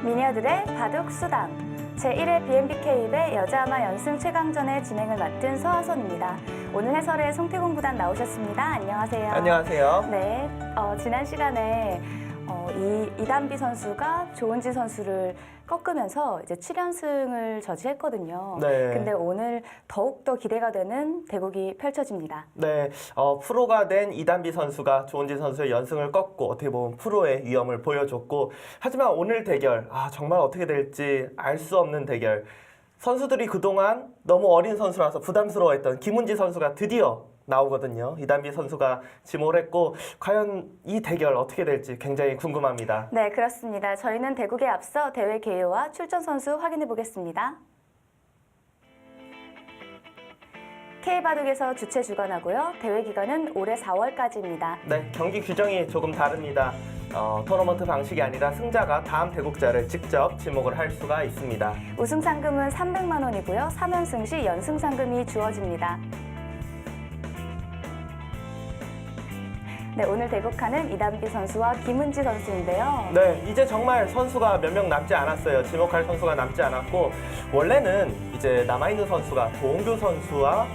미녀들의 바둑 수당 제1회 BNBK입의 여자아마 연승 최강전의 진행을 맡은 서하선입니다. 오늘 해설에 송태곤 구단 나오셨습니다. 안녕하세요. 안녕하세요. 네, 지난 시간에 이단비 선수가 조은지 선수를 꺾으면서 이제 7연승을 저지했거든요. 네. 근데 오늘 더욱더 기대가 되는 대국이 펼쳐집니다. 네, 프로가 된 이단비 선수가 조은지 선수의 연승을 꺾고 어떻게 보면 프로의 위엄을 보여줬고, 하지만 오늘 대결, 정말 어떻게 될지 알 수 없는 대결. 선수들이 그동안 너무 어린 선수라서 부담스러워했던 김은지 선수가 드디어 나오거든요. 이단비 선수가 지목을 했고, 과연 이 대결 어떻게 될지 굉장히 궁금합니다. 네, 그렇습니다. 저희는 대국에 앞서 대회 개요와 출전 선수 확인해 보겠습니다. K바둑에서 주최 주관하고요. 대회 기간은 올해 4월까지입니다. 네, 경기 규정이 조금 다릅니다. 토너먼트 방식이 아니라 승자가 다음 대국자를 직접 지목을 할 수가 있습니다. 우승 상금은 300만 원이고요. 3연승 시 연승 상금이 주어집니다. 네, 오늘 대국하는 이단비 선수와 김은지 선수인데요. 네, 이제 정말 선수가 몇 명 남지 않았어요. 지목할 선수가 남지 않았고, 원래는 이제 남아있는 선수가 도홍규 선수와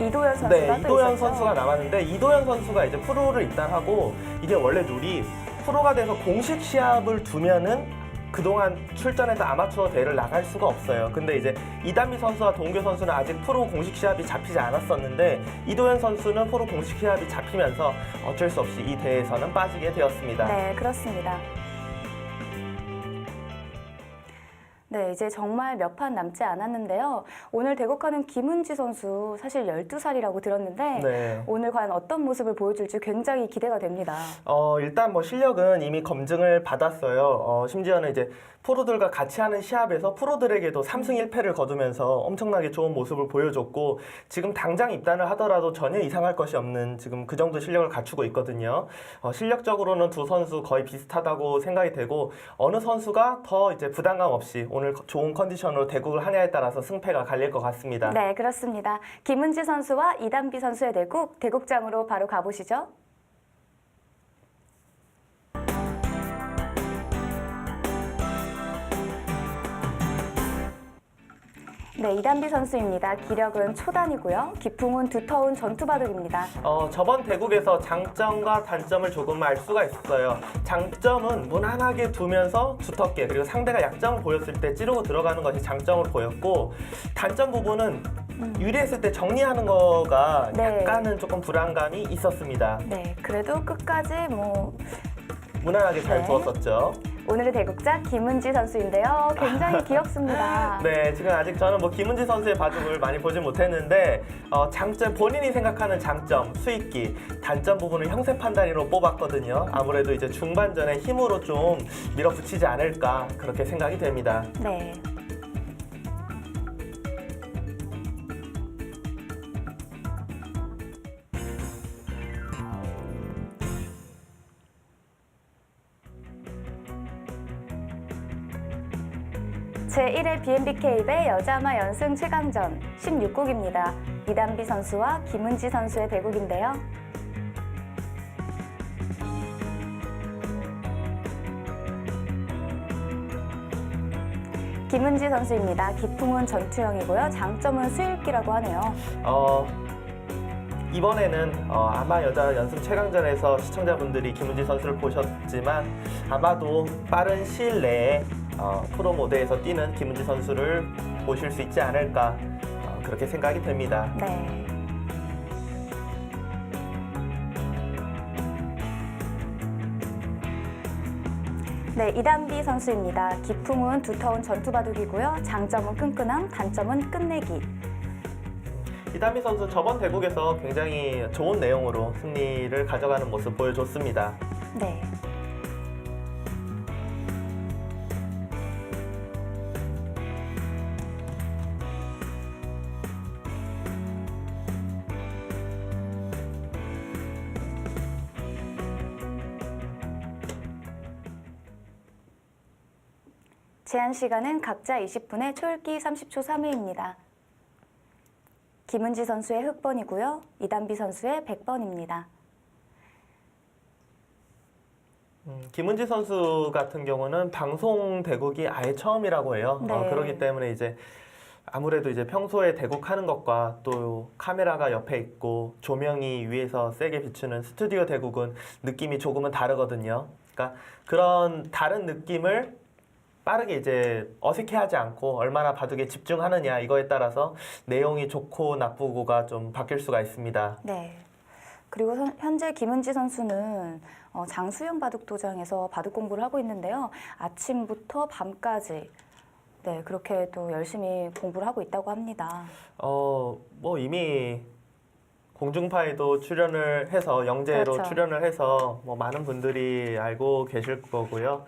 이도현 선수가 네, 또 이도현 있었죠. 선수가 남았는데, 이도현 선수가 이제 프로를 입단하고, 이게 원래 룰이 프로가 돼서 공식 시합을 두면은 그동안 출전해서 아마추어 대회를 나갈 수가 없어요. 근데 이제 이단비 선수와 동규 선수는 아직 프로 공식 시합이 잡히지 않았었는데, 이도현 선수는 프로 공식 시합이 잡히면서 어쩔 수 없이 이 대회에서는 빠지게 되었습니다. 네, 그렇습니다. 네, 이제 정말 몇 판 남지 않았는데요. 오늘 대국하는 김은지 선수 사실 12살이라고 들었는데 네. 오늘 과연 어떤 모습을 보여줄지 굉장히 기대가 됩니다. 일단 뭐 실력은 이미 검증을 받았어요. 심지어는 이제 프로들과 같이 하는 시합에서 프로들에게도 3승 1패를 거두면서 엄청나게 좋은 모습을 보여줬고, 지금 당장 입단을 하더라도 전혀 이상할 것이 없는 지금 그 정도 실력을 갖추고 있거든요. 실력적으로는 두 선수 거의 비슷하다고 생각이 되고, 어느 선수가 더 이제 부담감 없이 오늘 좋은 컨디션으로 대국을 하냐에 따라서 승패가 갈릴 것 같습니다. 네, 그렇습니다. 김은지 선수와 이단비 선수의 대국장으로 바로 가보시죠. 네, 이단비 선수입니다. 기력은 초단이고요. 기풍은 두터운 전투바둑입니다. 저번 대국에서 장점과 단점을 조금 알 수가 있어요. 장점은 무난하게 두면서 두텁게, 그리고 상대가 약점을 보였을 때 찌르고 들어가는 것이 장점으로 보였고, 단점 부분은 유리했을 때 정리하는 거가 네. 약간은 조금 불안감이 있었습니다. 네, 그래도 끝까지 무난하게 잘 네. 두었었죠. 오늘의 대국자 김은지 선수인데요. 굉장히 귀엽습니다. 네, 지금 아직 저는 김은지 선수의 바둑을 많이 보지 못했는데, 장점, 본인이 생각하는 장점, 수익기, 단점 부분을 형세 판단으로 뽑았거든요. 아무래도 이제 중반전에 힘으로 좀 밀어붙이지 않을까, 그렇게 생각이 됩니다. 네. 제1회 BNBK입의 여자아마 연승 최강전 16국입니다. 이단비 선수와 김은지 선수의 대국인데요. 김은지 선수입니다. 기풍은 전투형이고요. 장점은 수일기라고 하네요. 이번에는 아마 여자 연승 최강전에서 시청자분들이 김은지 선수를 보셨지만, 아마도 빠른 시일 내에 프로 무대에서 뛰는 김은지 선수를 보실 수 있지 않을까, 그렇게 생각이 됩니다. 네. 네, 이단비 선수입니다. 기풍은 두터운 전투바둑이고요. 장점은 끈끈함, 단점은 끝내기. 이단비 선수 저번 대국에서 굉장히 좋은 내용으로 승리를 가져가는 모습 보여줬습니다. 네. 제한 시간은 각자 20분에 초읽기 30초 3회입니다. 김은지 선수의 흑번이고요. 이단비 선수의 100번입니다. 김은지 선수 같은 경우는 방송 대국이 아예 처음이라고 해요. 네. 그렇기 때문에 이제 아무래도 이제 평소에 대국하는 것과 또 카메라가 옆에 있고 조명이 위에서 세게 비추는 스튜디오 대국은 느낌이 조금은 다르거든요. 그러니까 그런 다른 느낌을 빠르게 이제 어색해하지 않고 얼마나 바둑에 집중하느냐 이거에 따라서 내용이 좋고 나쁘고가 좀 바뀔 수가 있습니다. 네. 그리고 현재 김은지 선수는 장수영 바둑도장에서 바둑 공부를 하고 있는데요. 아침부터 밤까지 네, 그렇게 또 열심히 공부를 하고 있다고 합니다. 뭐 이미 공중파에도 출연을 해서 영재로 그렇죠. 출연을 해서 뭐 많은 분들이 알고 계실 거고요.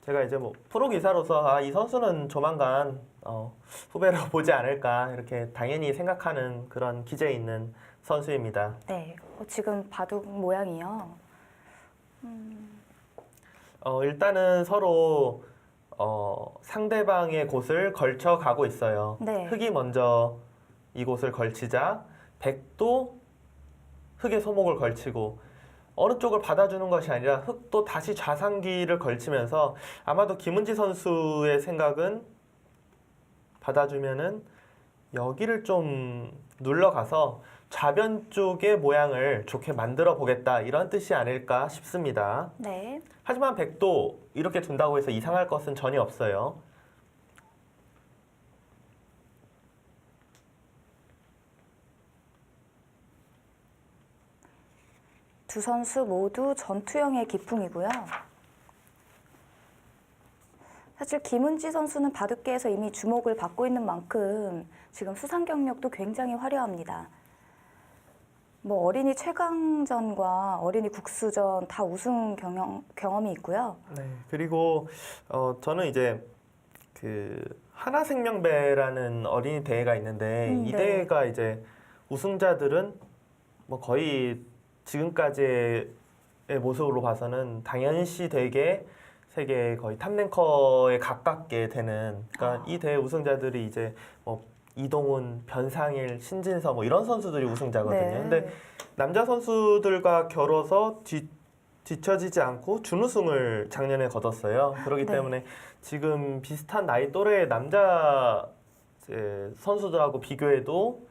제가 이제 뭐 프로 기사로서 이 선수는 조만간 후배로 보지 않을까 이렇게 당연히 생각하는 그런 기재에 있는 선수입니다. 네, 지금 바둑 모양이요. 일단은 서로 상대방의 곳을 걸쳐 가고 있어요. 네. 흑이 먼저 이곳을 걸치자 백도 흑의 소목을 걸치고 어느 쪽을 받아주는 것이 아니라 흑도 다시 좌상기를 걸치면서 아마도 김은지 선수의 생각은 받아주면은 여기를 좀 눌러가서 좌변 쪽의 모양을 좋게 만들어 보겠다 이런 뜻이 아닐까 싶습니다. 네. 하지만 백도 이렇게 둔다고 해서 이상할 것은 전혀 없어요. 두 선수 모두 전투형의 기풍이고요. 사실 김은지 선수는 바둑계에서 이미 주목을 받고 있는 만큼 지금 수상 경력도 굉장히 화려합니다. 뭐 어린이 최강전과 어린이 국수전 다 우승 경험이 있고요. 네. 그리고 저는 이제 그 하나생명배라는 어린이 대회가 있는데 이 네. 대회가 이제 우승자들은 뭐 거의 지금까지의 모습으로 봐서는 당연시 되게 세계 거의 탑랭커에 가깝게 되는 그러니까 이 대회 우승자들이 이제 뭐 이동훈, 변상일, 신진서 뭐 이런 선수들이 우승자거든요. 네. 근데 남자 선수들과 겨뤄서 뒤처지지 않고 준우승을 작년에 거뒀어요. 그렇기 네. 때문에 지금 비슷한 나이 또래의 남자 선수들하고 비교해도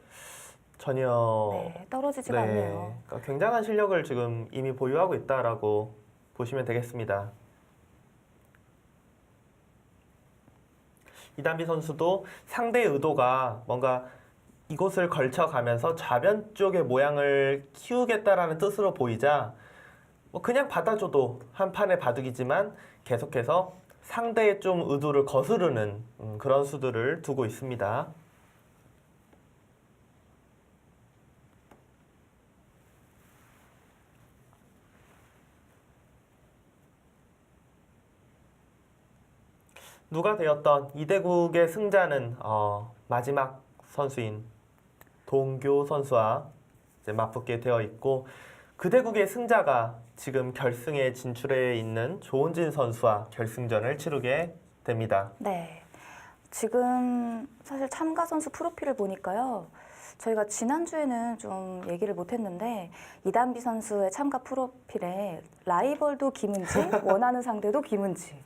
전혀 네, 떨어지지가 않네요. 그러니까 굉장한 실력을 지금 이미 보유하고 있다라고 보시면 되겠습니다. 이단비 선수도 상대의 의도가 뭔가 이곳을 걸쳐가면서 좌변 쪽의 모양을 키우겠다라는 뜻으로 보이자 뭐 그냥 받아줘도 한 판의 바둑이지만 계속해서 상대의 좀 의도를 거스르는 그런 수들을 두고 있습니다. 누가 되었던 이대국의 승자는 마지막 선수인 동교 선수와 이제 맞붙게 되어 있고 그 대국의 승자가 지금 결승에 진출해 있는 조은진 선수와 결승전을 치르게 됩니다. 네. 지금 사실 참가 선수 프로필을 보니까요. 저희가 지난주에는 좀 얘기를 못했는데 이단비 선수의 참가 프로필에 라이벌도 김은지, 원하는 상대도 김은지.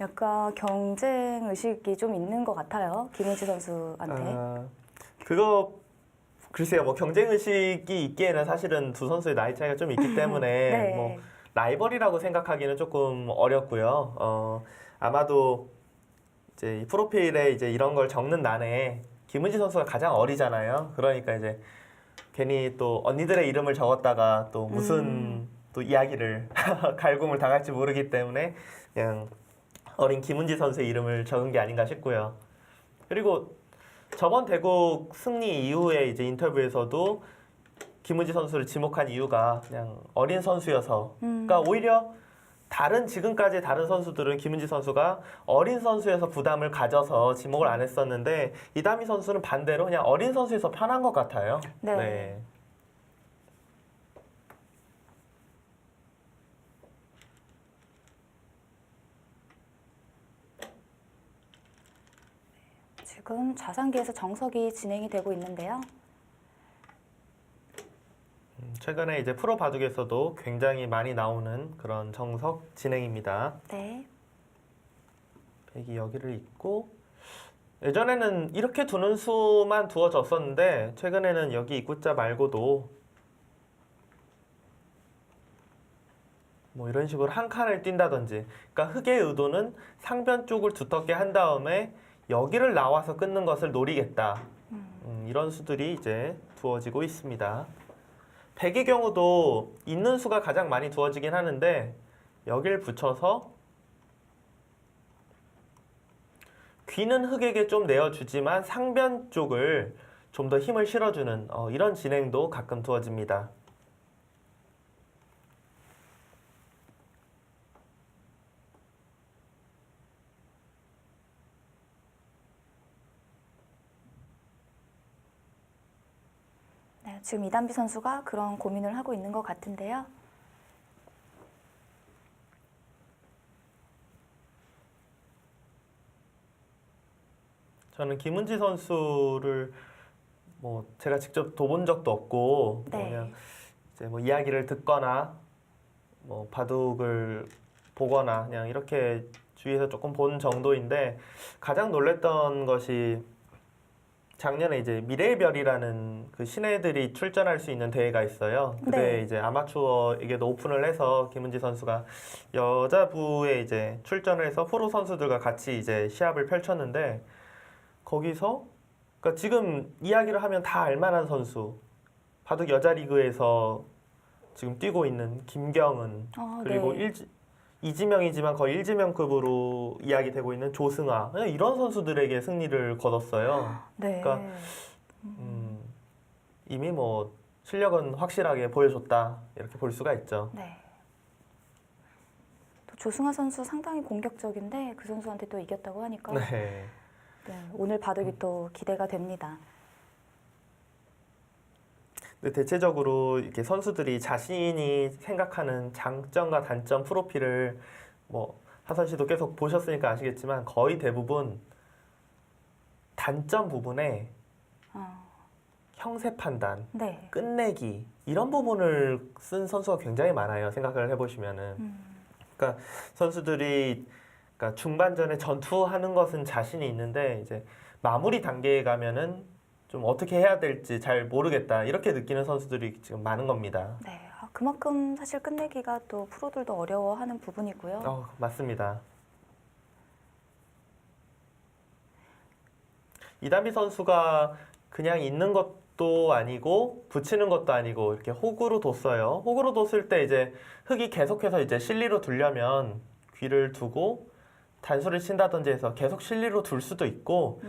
약간 경쟁 의식이 좀 있는 것 같아요. 김은지 선수한테. 그거 글쎄요. 뭐 경쟁 의식이 있기에는 사실은 두 선수의 나이 차이가 좀 있기 때문에 네. 뭐 라이벌이라고 생각하기는 조금 어렵고요. 아마도 이제 이 프로필에 이제 이런 걸 적는 난에 김은지 선수가 가장 어리잖아요. 그러니까 이제 괜히 또 언니들의 이름을 적었다가 또 무슨 또 이야기를 갈굼을 당할지 모르기 때문에 그냥 어린 김은지 선수의 이름을 적은 게 아닌가 싶고요. 그리고 저번 대국 승리 이후에 이제 인터뷰에서도 김은지 선수를 지목한 이유가 그냥 어린 선수여서. 그러니까 오히려 지금까지 다른 선수들은 김은지 선수가 어린 선수여서 부담을 가져서 지목을 안 했었는데 이다미 선수는 반대로 그냥 어린 선수여서 편한 것 같아요. 네. 지금 좌상기에서 정석이 진행이 되고 있는데요. 최근에 이제 프로 바둑에서도 굉장히 많이 나오는 그런 정석 진행입니다. 네. 백이 여기를 잇고 예전에는 이렇게 두는 수만 두어졌었는데 최근에는 여기 입구자 말고도 뭐 이런 식으로 한 칸을 띈다든지, 그러니까 흑의 의도는 상변 쪽을 두텁게 한 다음에 여기를 나와서 끊는 것을 노리겠다. 이런 수들이 이제 두어지고 있습니다. 백의 경우도 있는 수가 가장 많이 두어지긴 하는데 여길 붙여서 귀는 흑에게 좀 내어주지만 상변 쪽을 좀 더 힘을 실어주는 이런 진행도 가끔 두어집니다. 네, 지금 이단비 선수가 그런 고민을 하고 있는 것 같은데요. 저는 김은지 선수를 뭐 제가 직접 둬본 적도 없고 네. 그냥 이제 뭐 이야기를 듣거나 뭐 바둑을 보거나 그냥 이렇게 주위에서 조금 본 정도인데 가장 놀랬던 것이 작년에 이제 미래의 별이라는 그 신예들이 출전할 수 있는 대회가 있어요. 그 네. 대회 이제 아마추어에게도 오픈을 해서 김은지 선수가 여자부에 이제 출전을 해서 프로 선수들과 같이 이제 시합을 펼쳤는데 거기서 그러니까 지금 이야기를 하면 다 알만한 선수, 바둑 여자 리그에서 지금 뛰고 있는 김경은, 그리고 네. 이지명이지만 거의 1지명급으로 이야기되고 있는 조승아, 그냥 이런 선수들에게 승리를 거뒀어요. 네. 그러니까 이미 뭐 실력은 확실하게 보여줬다 이렇게 볼 수가 있죠. 네. 또 조승아 선수 상당히 공격적인데 그 선수한테 또 이겼다고 하니까 네. 네, 오늘 바둑이 또 기대가 됩니다. 근데 대체적으로 이렇게 선수들이 자신이 생각하는 장점과 단점 프로필을 뭐 하선 씨도 계속 보셨으니까 아시겠지만 거의 대부분 단점 부분에 어, 형세 판단, 네. 끝내기 이런 부분을 쓴 선수가 굉장히 많아요. 생각을 해보시면은. 그러니까 선수들이 그러니까 중반전에 전투하는 것은 자신이 있는데 이제 마무리 단계에 가면은 좀 어떻게 해야 될지 잘 모르겠다 이렇게 느끼는 선수들이 지금 많은 겁니다. 네. 그만큼 사실 끝내기가 또 프로들도 어려워하는 부분이고요. 맞습니다. 이단비 선수가 그냥 있는 것도 아니고 붙이는 것도 아니고 이렇게 호구로 뒀어요. 호구로 뒀을 때 이제 흑이 계속해서 이제 실리로 두려면 귀를 두고 단수를 친다든지 해서 계속 실리로 둘 수도 있고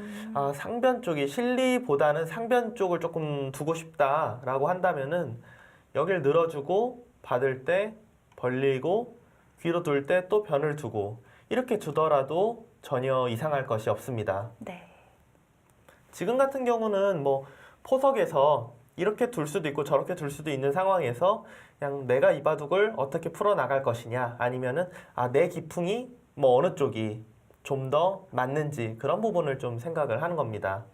상변 쪽이 실리보다는 상변 쪽을 조금 두고 싶다라고 한다면은 여길 늘어주고 받을 때 벌리고 귀로 둘 때 또 변을 두고 이렇게 두더라도 전혀 이상할 것이 없습니다. 네. 지금 같은 경우는 뭐 포석에서 이렇게 둘 수도 있고 저렇게 둘 수도 있는 상황에서 그냥 내가 이 바둑을 어떻게 풀어 나갈 것이냐 아니면은 내 기풍이 뭐 어느 쪽이 좀 더 맞는지 그런 부분을 좀 생각을 하는 겁니다.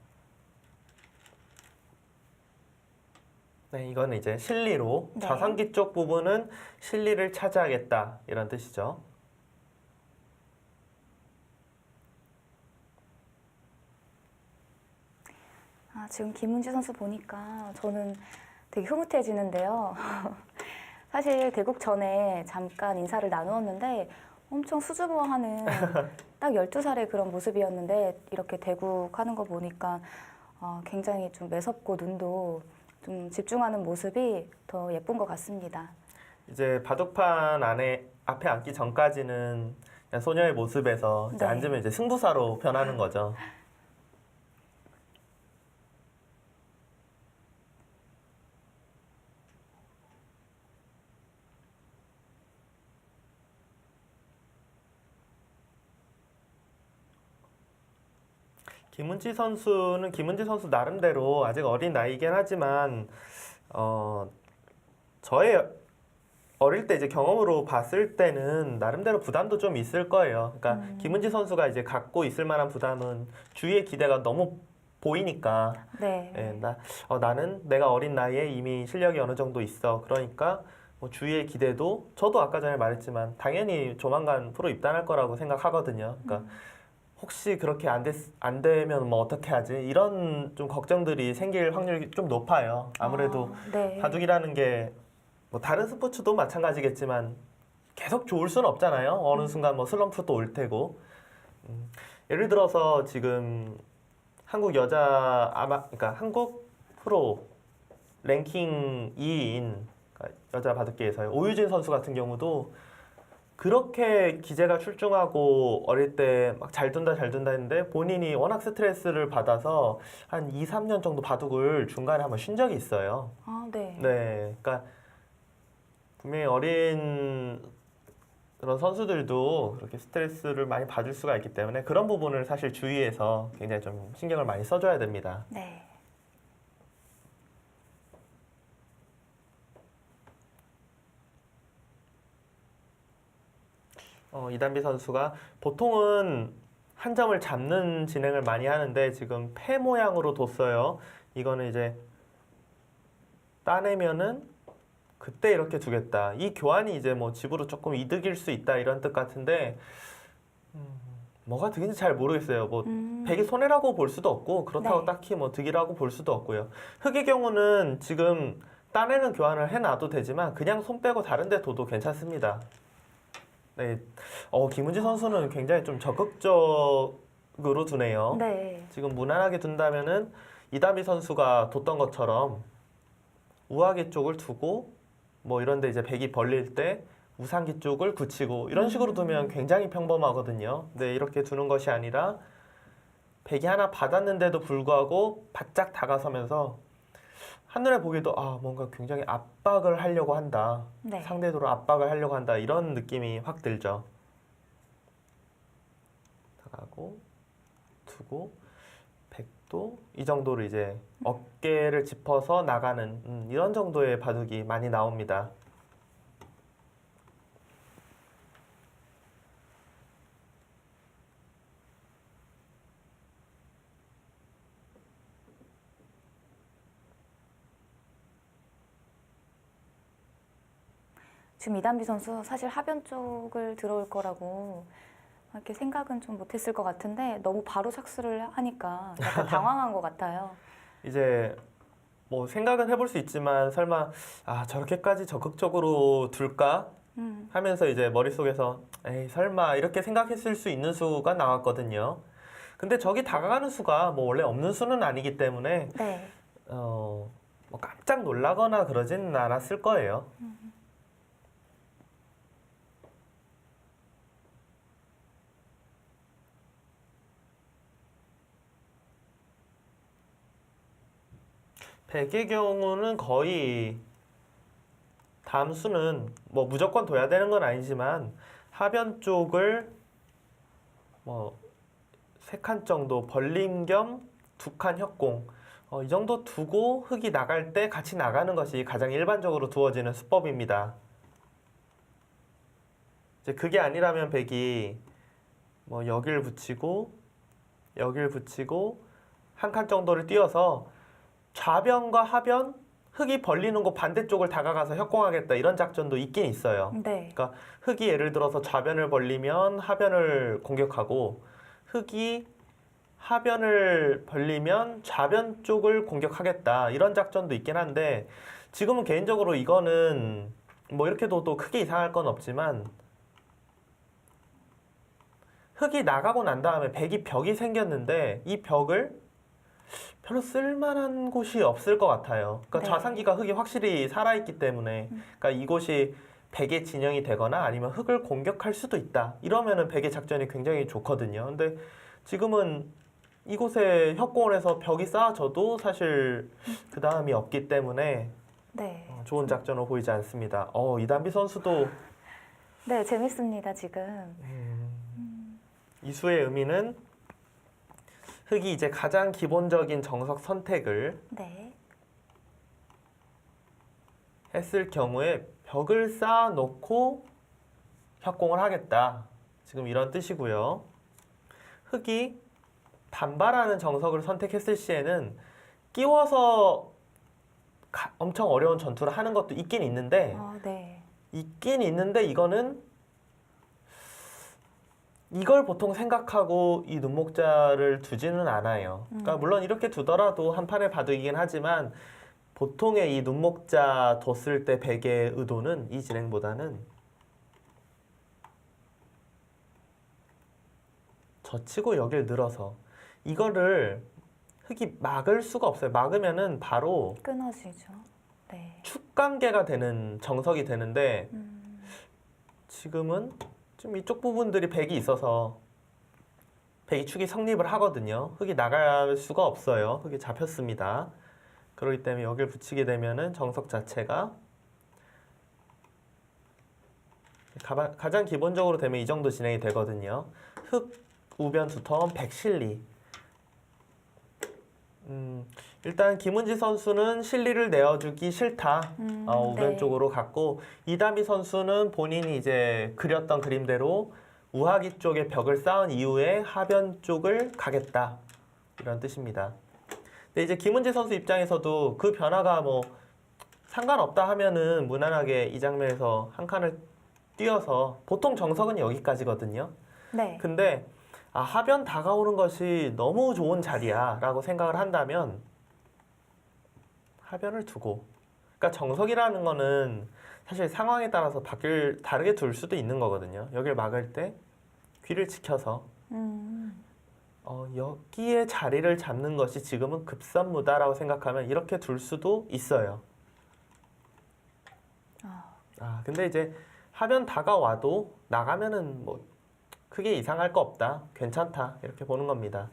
네, 이거는 이제 실리로 네. 좌상기 쪽 부분은 실리를 차지하겠다 이런 뜻이죠. 지금 김은지 선수 보니까 저는 되게 흐뭇해지는데요. 사실 대국 전에 잠깐 인사를 나누었는데 엄청 수줍어하는 딱 12살의 그런 모습이었는데 이렇게 대국하는 거 보니까 굉장히 좀 매섭고 눈도 좀 집중하는 모습이 더 예쁜 것 같습니다. 이제 바둑판 앞에 앉기 전까지는 그냥 소녀의 모습에서 이제 네. 앉으면 이제 승부사로 변하는 거죠. 김은지 선수 나름대로 아직 어린 나이긴 하지만 저의 어릴 때 이제 경험으로 봤을 때는 나름대로 부담도 좀 있을 거예요. 그러니까 김은지 선수가 이제 갖고 있을 만한 부담은 주위의 기대가 너무 보이니까 네. 예, 나는 내가 어린 나이에 이미 실력이 어느 정도 있어. 그러니까 뭐 주위의 기대도 저도 아까 전에 말했지만 당연히 조만간 프로 입단할 거라고 생각하거든요. 그러니까 혹시 그렇게 안 되면 뭐 어떻게 하지? 이런 좀 걱정들이 생길 확률이 좀 높아요. 아무래도 네. 바둑이라는 게 뭐 다른 스포츠도 마찬가지겠지만 계속 좋을 수는 없잖아요. 어느 순간 뭐 슬럼프도 올 테고. 예를 들어서 지금 한국 그러니까 한국 프로 랭킹 2위인 여자 바둑계에서요. 오유진 선수 같은 경우도 그렇게 기재가 출중하고 어릴 때 막 잘 둔다 했는데 본인이 워낙 스트레스를 받아서 한 2, 3년 정도 바둑을 중간에 한번 쉰 적이 있어요. 네. 네. 그러니까 분명히 어린 그런 선수들도 그렇게 스트레스를 많이 받을 수가 있기 때문에 그런 부분을 사실 주위에서 굉장히 좀 신경을 많이 써줘야 됩니다. 네. 이단비 선수가 보통은 한 점을 잡는 진행을 많이 하는데 지금 패 모양으로 뒀어요. 이거는 이제 따내면은 그때 이렇게 두겠다. 이 교환이 이제 뭐 집으로 조금 이득일 수 있다 이런 뜻 같은데 뭐가 득인지 잘 모르겠어요. 뭐 백이 손해라고 볼 수도 없고 그렇다고 네. 딱히 뭐 득이라고 볼 수도 없고요. 흑의 경우는 지금 따내는 교환을 해놔도 되지만 그냥 손 빼고 다른 데 둬도 괜찮습니다. 네, 김은지 선수는 굉장히 좀 적극적으로 두네요. 네. 지금 무난하게 둔다면은 이다미 선수가 뒀던 것처럼 우하기 쪽을 두고 뭐 이런데 이제 백이 벌릴 때 우상기 쪽을 굳히고 이런 식으로 두면 굉장히 평범하거든요. 네, 이렇게 두는 것이 아니라 백이 하나 받았는데도 불구하고 바짝 다가서면서 한눈에 보기에도 뭔가 굉장히 압박을 하려고 한다. 네. 상대도로 압박을 하려고 한다. 이런 느낌이 확 들죠. 다가고 두고 백도 이 정도로 이제 어깨를 짚어서 나가는 이런 정도의 바둑이 많이 나옵니다. 지금 이단비 선수 사실 하변 쪽을 들어올 거라고 이렇게 생각은 좀 못했을 것 같은데 너무 바로 착수를 하니까 약간 당황한 것 같아요. 이제 뭐 생각은 해볼 수 있지만 설마 저렇게까지 적극적으로 둘까 하면서 이제 머릿속에서 에이 설마 이렇게 생각했을 수 있는 수가 나왔거든요. 근데 저기 다가가는 수가 뭐 원래 없는 수는 아니기 때문에 네. 뭐 깜짝 놀라거나 그러지는 않았을 거예요. 백의 경우는 거의 다음 수는 뭐 무조건 둬야 되는 건 아니지만 하변 쪽을 뭐 3칸 정도 벌림 겸 2칸 협공 이 정도 두고 흑이 나갈 때 같이 나가는 것이 가장 일반적으로 두어지는 수법입니다. 이제 그게 아니라면 백이 뭐 여길 붙이고 한 칸 정도를 띄워서 좌변과 하변 흑이 벌리는 곳 반대쪽을 다가가서 협공하겠다 이런 작전도 있긴 있어요. 네. 그러니까 흑이 예를 들어서 좌변을 벌리면 하변을 공격하고 흑이 하변을 벌리면 좌변 쪽을 공격하겠다 이런 작전도 있긴 한데 지금은 개인적으로 이거는 뭐 이렇게 둬도 크게 이상할 건 없지만 흑이 나가고 난 다음에 백이 벽이 생겼는데 이 벽을 별로 쓸만한 곳이 없을 것 같아요. 그러니까 네. 좌상기가 흑이 확실히 살아있기 때문에 그러니까 이곳이 백의 진영이 되거나 아니면 흑을 공격할 수도 있다. 이러면은 백의 작전이 굉장히 좋거든요. 근데 지금은 이곳에 협공을 해서 벽이 쌓아져도 사실 그 다음이 없기 때문에 네. 좋은 작전으로 보이지 않습니다. 이단비 선수도 네, 재밌습니다, 지금. 이수의 의미는 흑이 이제 가장 기본적인 정석 선택을 네. 했을 경우에 벽을 쌓아놓고 협공을 하겠다. 지금 이런 뜻이고요. 흑이 반발하는 정석을 선택했을 시에는 끼워서 엄청 어려운 전투를 하는 것도 있긴 있는데 네. 이거는 이걸 보통 생각하고 이 눈목자를 두지는 않아요. 그러니까 물론 이렇게 두더라도 한 판의 바둑이긴 하지만 보통의 이 눈목자 뒀을 때 백의 의도는 이 진행보다는 젖히고 여길 늘어서 이거를 흙이 막을 수가 없어요. 막으면은 바로 끊어지죠. 네. 축관계가 되는 정석이 되는데 지금은 좀 이쪽 부분들이 백이 있어서 백이 축이 성립을 하거든요. 흙이 나갈 수가 없어요. 흙이 잡혔습니다. 그렇기 때문에 여기를 붙이게 되면은 정석 자체가 가장 기본적으로 되면 이 정도 진행이 되거든요. 흙 우변 두텀 백실리. 일단 김은지 선수는 실리를 내어주기 싫다. 우변 네. 쪽으로 갔고 이다미 선수는 본인이 이제 그렸던 그림대로 우하기 쪽에 벽을 쌓은 이후에 하변 쪽을 가겠다. 이런 뜻입니다. 근데 이제 김은지 선수 입장에서도 그 변화가 뭐 상관없다 하면은 무난하게 이 장면에서 한 칸을 띄어서 보통 정석은 여기까지거든요. 네. 근데 하변 다가오는 것이 너무 좋은 자리야 라고 생각을 한다면 하변을 두고 그러니까 정석이라는 거는 사실 상황에 따라서 다르게 둘 수도 있는 거거든요. 여길 막을 때 귀를 지켜서 여기에 자리를 잡는 것이 지금은 급선무다라고 생각하면 이렇게 둘 수도 있어요. 근데 이제 하변 다가와도 나가면은 뭐 크게 이상할 거 없다. 괜찮다. 이렇게 보는 겁니다.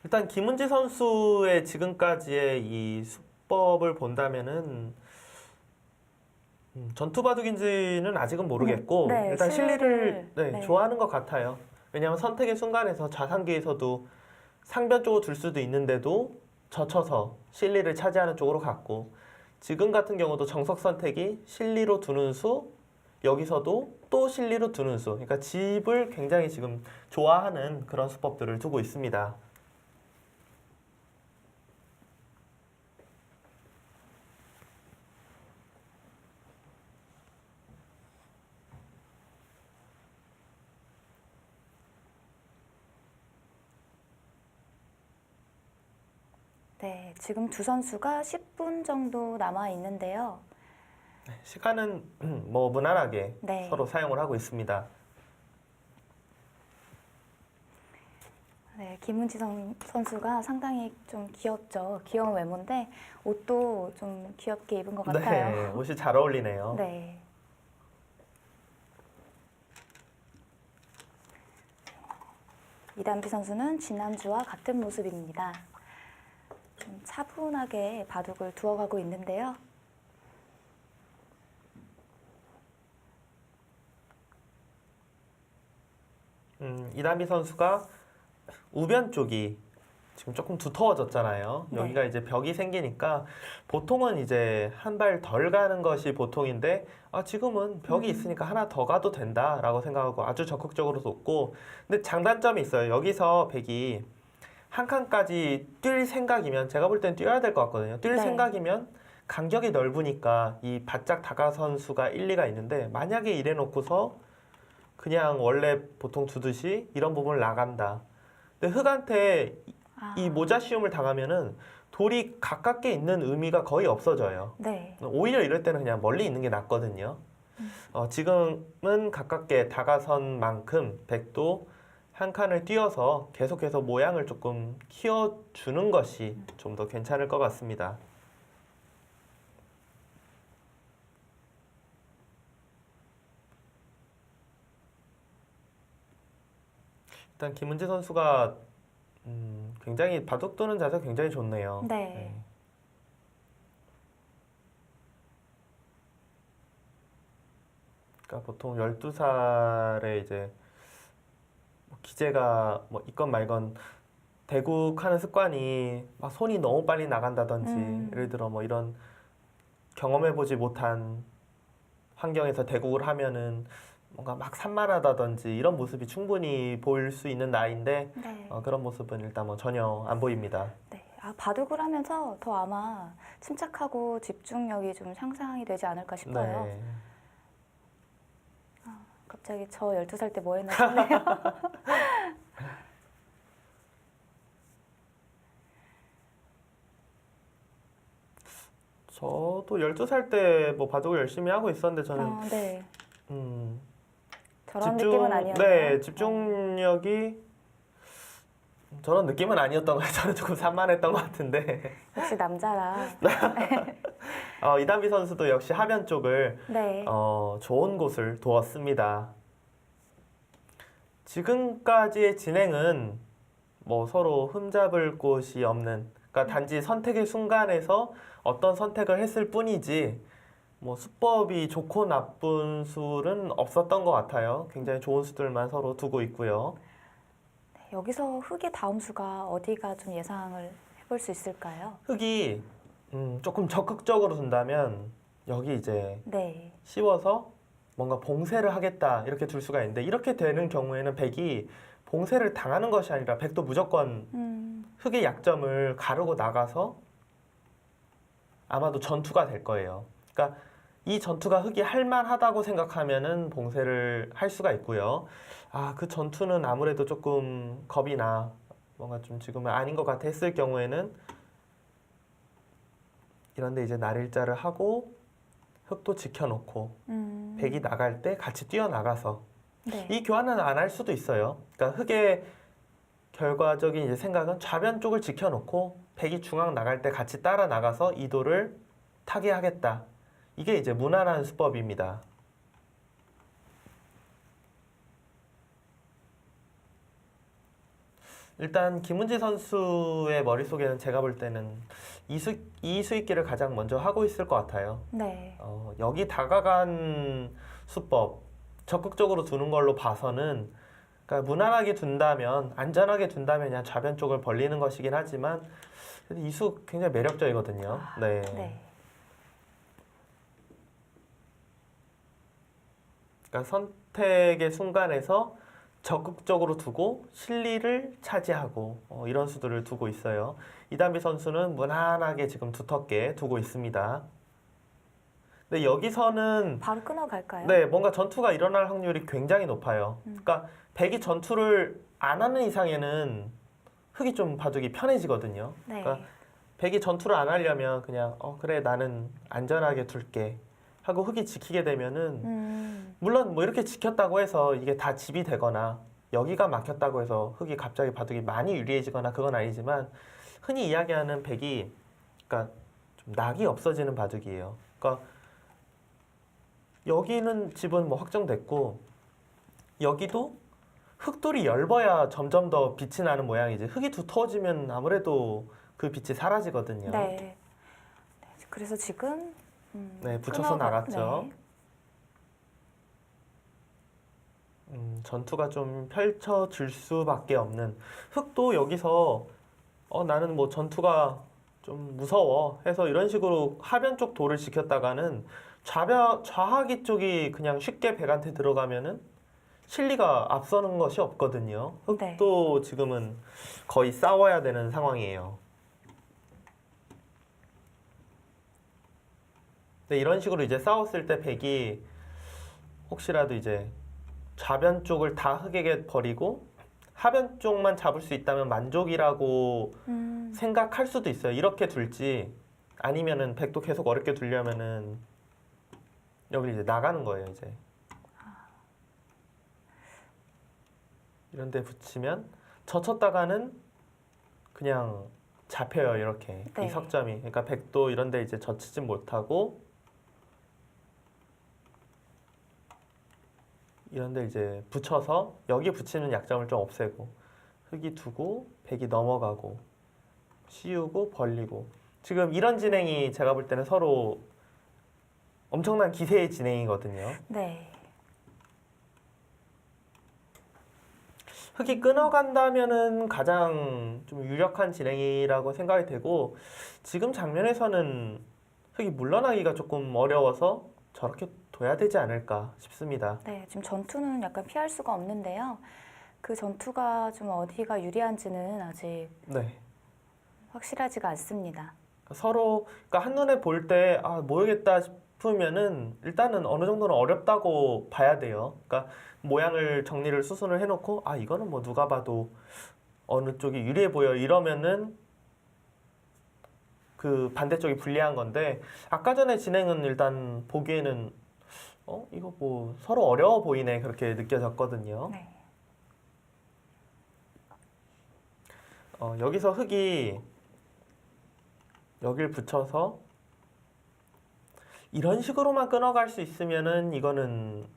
일단 김은지 선수의 지금까지의 이 수법을 본다면은 전투 바둑인지는 아직은 모르겠고 네, 일단 실리를 네. 좋아하는 것 같아요. 왜냐하면 선택의 순간에서 좌상기에서도 상변 쪽으로 둘 수도 있는데도 젖혀서 실리를 차지하는 쪽으로 갔고 지금 같은 경우도 정석 선택이 실리로 두는 수 여기서도 또 실리로 두는 수. 그러니까 집을 굉장히 지금 좋아하는 그런 수법들을 두고 있습니다. 네, 지금 두 선수가 10분 정도 남아 있는데요. 시간은 뭐 무난하게 네. 서로 사용을 하고 있습니다. 네, 김은지 선수가 상당히 좀 귀엽죠. 귀여운 외모인데 옷도 좀 귀엽게 입은 것 같아요. 네, 옷이 잘 어울리네요. 네. 이단비 선수는 지난주와 같은 모습입니다. 좀 차분하게 바둑을 두어가고 있는데요. 이다미 선수가 우변 쪽이 지금 조금 두터워졌잖아요. 네. 여기가 이제 벽이 생기니까 보통은 이제 한 발 덜 가는 것이 보통인데 지금은 벽이 있으니까 하나 더 가도 된다라고 생각하고 아주 적극적으로 뒀고 근데 장단점이 있어요. 여기서 백이 한 칸까지 뛸 생각이면 제가 볼 땐 뛰어야 될 것 같거든요. 뛸 네. 생각이면 간격이 넓으니까 이 바짝 다가선수가 일리가 있는데 만약에 이래 놓고서 그냥 원래 보통 두듯이 이런 부분을 나간다. 근데 흑한테 이 모자 시움을 당하면은 돌이 가깝게 있는 의미가 거의 없어져요. 네. 오히려 이럴 때는 그냥 멀리 있는 게 낫거든요. 지금은 가깝게 다가선 만큼 백도 한 칸을 띄어서 계속해서 모양을 조금 키워주는 것이 좀 더 괜찮을 것 같습니다. 일단 김은지 선수가 굉장히 바둑 두는 자세 굉장히 좋네요. 네. 그러니까 보통 12살에 이제 뭐 기재가 뭐 있건 말건 대국하는 습관이 막 손이 너무 빨리 나간다든지 예를 들어 뭐 이런 경험해보지 못한 환경에서 대국을 하면은 뭔가 막 산만하다든지 이런 모습이 충분히 보일 수 있는 나이인데 네. 그런 모습은 일단 뭐 전혀 안 보입니다. 네. 바둑을 하면서 더 아마 침착하고 집중력이 좀 향상이 되지 않을까 싶어요. 네. 갑자기 저 12살 때 뭐 했나 싶네요. 저도 12살 때 뭐 바둑을 열심히 하고 있었는데 저는 네. 음, 저런 느낌은 아니었나요? 네, 집중력이 저런 느낌은 아니었던 것 같아요. 저는 조금 산만했던 것 같은데 역시 남자라. 이단비 선수도 역시 하변 쪽을 네. 좋은 곳을 두었습니다. 지금까지의 진행은 뭐 서로 흠잡을 곳이 없는, 그러니까 단지 선택의 순간에서 어떤 선택을 했을 뿐이지 뭐 수법이 좋고 나쁜 수는 없었던 것 같아요. 굉장히 좋은 수들만 서로 두고 있고요. 여기서 흑의 다음 수가 어디가 좀 예상을 해볼 수 있을까요? 흑이 조금 적극적으로 둔다면 여기 이제 네. 씌워서 뭔가 봉쇄를 하겠다 이렇게 둘 수가 있는데, 이렇게 되는 경우에는 백이 봉쇄를 당하는 것이 아니라 백도 무조건 흑의 약점을 가르고 나가서 아마도 전투가 될 거예요. 그러니까 이 전투가 흑이 할만하다고 생각하면은 봉쇄를 할 수가 있고요. 그 전투는 아무래도 조금 겁이 나, 뭔가 좀 지금은 아닌 것 같아 했을 경우에는 이런데 이제 날일자를 하고 흑도 지켜놓고 백이 나갈 때 같이 뛰어나가서 네. 이 교환은 안 할 수도 있어요. 그러니까 흑의 결과적인 이제 생각은 좌변 쪽을 지켜놓고 백이 중앙 나갈 때 같이 따라 나가서 이도를 타개하겠다. 이게 이제 무난한 수법입니다. 일단 김은지 선수의 머릿속에는 제가 볼 때는 이수익기를 가장 먼저 하고 있을 것 같아요. 네. 여기 다가간 수법, 적극적으로 두는 걸로 봐서는, 그러니까 무난하게 둔다면, 안전하게 둔다면 그냥 좌변 쪽을 벌리는 것이긴 하지만 이수 굉장히 매력적이거든요. 네. 네. 그러니까 선택의 순간에서 적극적으로 두고 실리를 차지하고 이런 수들을 두고 있어요. 이단비 선수는 무난하게 지금 두텁게 두고 있습니다. 근데 여기서는 바로 끊어갈까요? 네, 뭔가 전투가 일어날 확률이 굉장히 높아요. 그러니까 백이 전투를 안 하는 이상에는 흑이 좀 바둑이 편해지거든요. 네. 그러니까 백이 전투를 안 하려면 그냥 그래 나는 안전하게 둘게 하고 흑이 지키게 되면은 물론 뭐 이렇게 지켰다고 해서 이게 다 집이 되거나 여기가 막혔다고 해서 흑이 갑자기 바둑이 많이 유리해지거나 그건 아니지만, 흔히 이야기하는 백이 그러니까 좀 낙이 없어지는 바둑이에요. 그러니까 여기는 집은 뭐 확정됐고 여기도 흑돌이 엷어야 점점 더 빛이 나는 모양이지, 흑이 두터워지면 아무래도 그 빛이 사라지거든요. 네. 네. 그래서 지금 네, 붙여서 나갔죠. 네. 전투가 좀 펼쳐질 수밖에 없는, 흑도 여기서 나는 뭐 전투가 좀 무서워 해서 이런 식으로 하변 쪽 돌을 지켰다가는 좌하기 쪽이 그냥 쉽게 백한테 들어가면은 실리가 앞서는 것이 없거든요. 흑도 지금은 거의 싸워야 되는 상황이에요. 근데 이런 식으로 이제 싸웠을 때 백이 혹시라도 이제 좌변 쪽을 다 흑에게 버리고 하변 쪽만 잡을 수 있다면 만족이라고 생각할 수도 있어요. 이렇게 둘지 아니면은 백도 계속 어렵게 둘려면은 여기 이제 나가는 거예요. 이제 이런 데 붙이면 젖혔다가는 그냥 잡혀요. 이렇게 네. 이 석점이. 그러니까 백도 이런 데 이제 젖히지 못하고 이런 데 이제 붙여서 여기 붙이는 약점을 좀 없애고 흑이 두고 백이 넘어가고 씌우고 벌리고, 지금 이런 진행이 제가 볼 때는 서로 엄청난 기세의 진행이거든요. 네. 흑이 끊어간다면은 가장 좀 유력한 진행이라고 생각이 되고, 지금 장면에서는 흑이 물러나기가 조금 어려워서 저렇게 둬야 되지 않을까 싶습니다. 네, 지금 전투는 약간 피할 수가 없는데요. 그 전투가 좀 어디가 유리한지는 아직 네. 확실하지가 않습니다. 서로 그러니까 한눈에 볼 때 모르겠다 싶으면은 일단은 어느 정도는 어렵다고 봐야 돼요. 그러니까 모양을 정리를 수순을 해놓고 이거는 뭐 누가 봐도 어느 쪽이 유리해 보여 이러면은 그 반대쪽이 불리한 건데 아까 전에 진행은 일단 보기에는 이거 뭐 서로 어려워 보이네 그렇게 느껴졌거든요. 네. 여기서 흙이 여길 붙여서 이런 식으로만 끊어갈 수 있으면은 이거는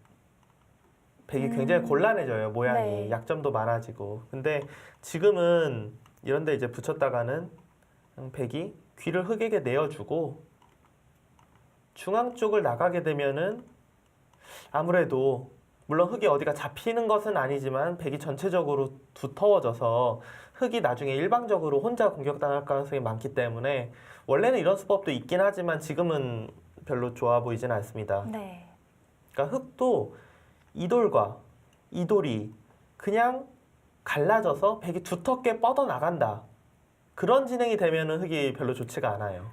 백이 굉장히 곤란해져요. 모양이 네. 약점도 많아지고. 근데 지금은 이런데 이제 붙였다가는 백이 귀를 흙에게 내어주고 중앙 쪽을 나가게 되면은 아무래도 물론 흙이 어디가 잡히는 것은 아니지만 백이 전체적으로 두터워져서 흙이 나중에 일방적으로 혼자 공격당할 가능성이 많기 때문에 원래는 이런 수법도 있긴 하지만 지금은 별로 좋아 보이진 않습니다. 네. 그러니까 흙도 이 돌과 이 돌이 그냥 갈라져서 백이 두텁게 뻗어 나간다. 그런 진행이 되면은 흙이 별로 좋지가 않아요.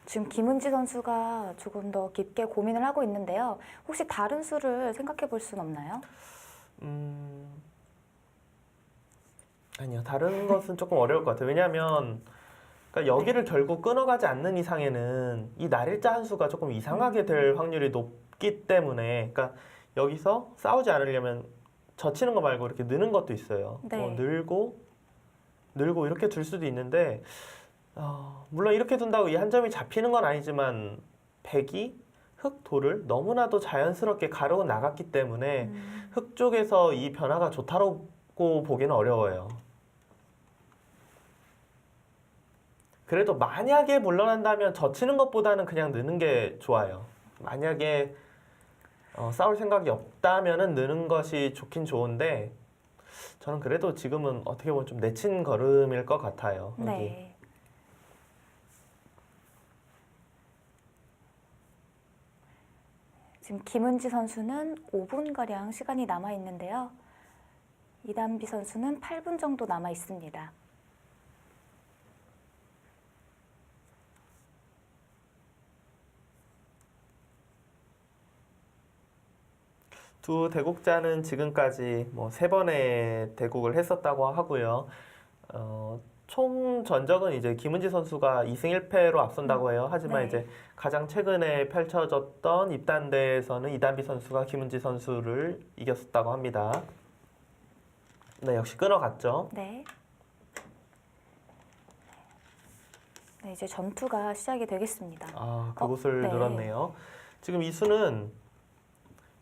지금 김은지 선수가 조금 더 깊게 고민을 하고 있는데요. 혹시 다른 수를 생각해 볼 수는 없나요? 아니요. 다른 것은 조금 어려울 것 같아요. 왜냐하면 그러니까 여기를 결국 끊어가지 않는 이상에는 이 날일자 한 수가 조금 이상하게 될 확률이 높기 때문에 그러니까 여기서 싸우지 않으려면 젖히는 거 말고 이렇게 느는 것도 있어요. 네. 늘고 이렇게 둘 수도 있는데 물론 이렇게 둔다고 이 한 점이 잡히는 건 아니지만 백이 흙 돌을 너무나도 자연스럽게 가르고 나갔기 때문에 흙 쪽에서 이 변화가 좋다고 보기는 어려워요. 그래도 만약에 물러난다면 젖히는 것보다는 그냥 느는 게 좋아요. 만약에 싸울 생각이 없다면은 느는 것이 좋긴 좋은데 저는 그래도 지금은 어떻게 보면 좀 내친 걸음일 것 같아요. 여기. 네. 지금 김은지 선수는 5분가량 시간이 남아 있는데요. 이단비 선수는 8분 정도 남아 있습니다. 두 대국자는 지금까지 뭐 3번의 대국을 했었다고 하고요. 총 전적은 이제 김은지 선수가 2승 1패로 앞선다고 해요. 하지만 네. 이제 가장 최근에 펼쳐졌던 입단대에서는 이단비 선수가 김은지 선수를 이겼었다고 합니다. 네, 역시 끊어갔죠. 네. 네, 이제 전투가 시작이 되겠습니다. 그곳을 네. 늘었네요. 지금 이 수는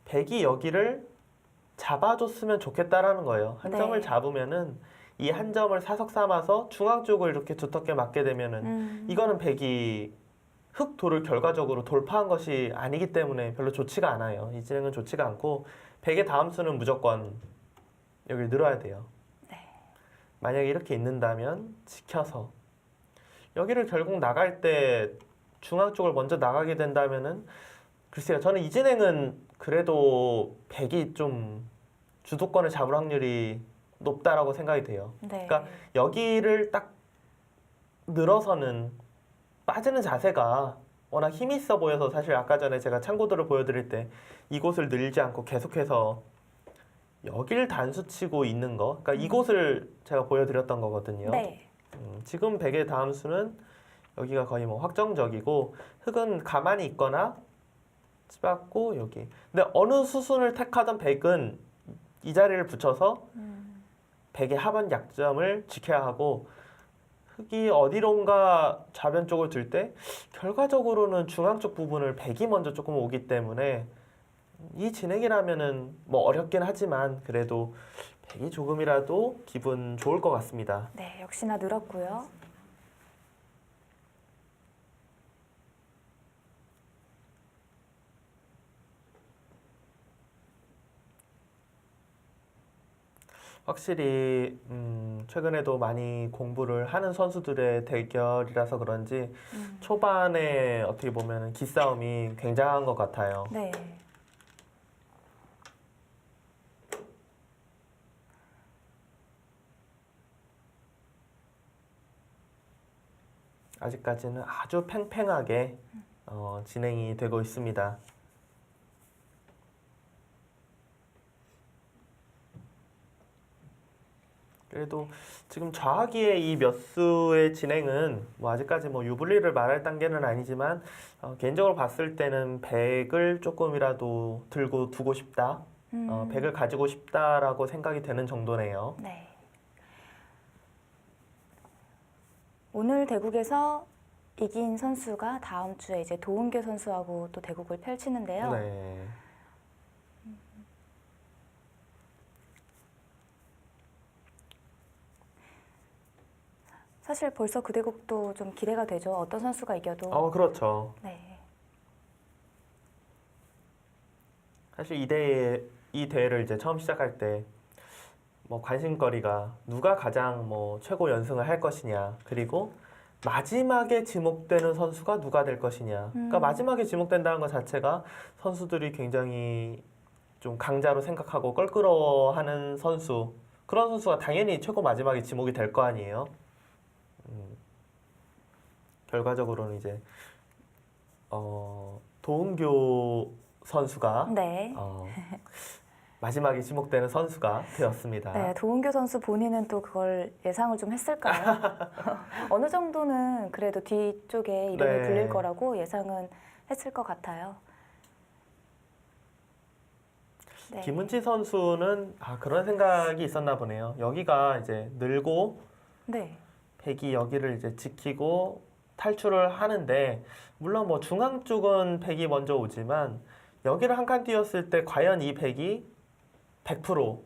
백이 여기를 잡아줬으면 좋겠다라는 거예요. 한 네. 점을 잡으면은 이 한 점을 사석 삼아서 중앙 쪽을 이렇게 두텁게 맞게 되면은 이거는 백이 흙 돌을 결과적으로 돌파한 것이 아니기 때문에 별로 좋지가 않아요. 이 진행은 좋지가 않고 백의 다음 수는 무조건 여기를 늘어야 돼요. 네. 만약에 이렇게 있는다면 지켜서 여기를 결국 나갈 때 중앙 쪽을 먼저 나가게 된다면은 글쎄요. 저는 이 진행은 그래도 백이 좀 주도권을 잡을 확률이 높다라고 생각이 돼요. 네. 그러니까 여기를 딱 늘어서는 빠지는 자세가 워낙 힘이 있어 보여서 사실 아까 전에 제가 참고도를 보여드릴 때 이곳을 늘지 않고 계속해서 여기를 단수치고 있는 거, 그러니까 이곳을 제가 보여드렸던 거거든요. 네. 지금 백의 다음 수는 여기가 거의 뭐 확정적이고 흙은 가만히 있거나 치받고 여기. 근데 어느 수순을 택하던 백은 이 자리를 붙여서 백의 하반 약점을 지켜야 하고 흙이 어디론가 좌변 쪽을 둘 때 결과적으로는 중앙 쪽 부분을 백이 먼저 조금 오기 때문에 이 진행이라면은 뭐 어렵긴 하지만 그래도 백이 조금이라도 기분 좋을 것 같습니다. 네, 역시나 늘었고요. 확실히 최근에도 많이 공부를 하는 선수들의 대결이라서 그런지 초반에 어떻게 보면 기싸움이 굉장한 것 같아요. 네. 아직까지는 아주 팽팽하게 진행이 되고 있습니다. 그래도 지금 좌하기의 이 몇 수의 진행은 뭐 아직까지 뭐 유불리를 말할 단계는 아니지만 개인적으로 봤을 때는 100을 조금이라도 들고 두고 싶다. 100을 가지고 싶다라고 생각이 되는 정도네요. 네. 오늘 대국에서 이긴 선수가 다음 주에 이제 도은교 선수하고 또 대국을 펼치는데요. 네. 사실 벌써 그 대국도 좀 기대가 되죠. 어떤 선수가 이겨도. 그렇죠. 네. 사실 이 대회를 이제 처음 시작할 때 뭐 관심거리가 누가 가장 뭐 최고 연승을 할 것이냐, 그리고 마지막에 지목되는 선수가 누가 될 것이냐. 그러니까 마지막에 지목된다는 것 자체가 선수들이 굉장히 좀 강자로 생각하고 껄끄러워하는 선수, 그런 선수가 당연히 최고 마지막에 지목이 될 거 아니에요. 결과적으로는 이제 도은교 선수가 네. 마지막에 지목되는 선수가 되었습니다. 네, 도은교 선수 본인은 또 그걸 예상을 좀 했을까요? 어느 정도는 그래도 뒤쪽에 이름이 네. 불릴 거라고 예상은 했을 것 같아요. 네. 김은지 선수는 그런 생각이 있었나 보네요. 여기가 이제 늘고 네. 백이 여기를 이제 지키고 탈출을 하는데, 물론 뭐 중앙 쪽은 백이 먼저 오지만 여기를 한 칸 띄웠을 때 과연 이 백이 100%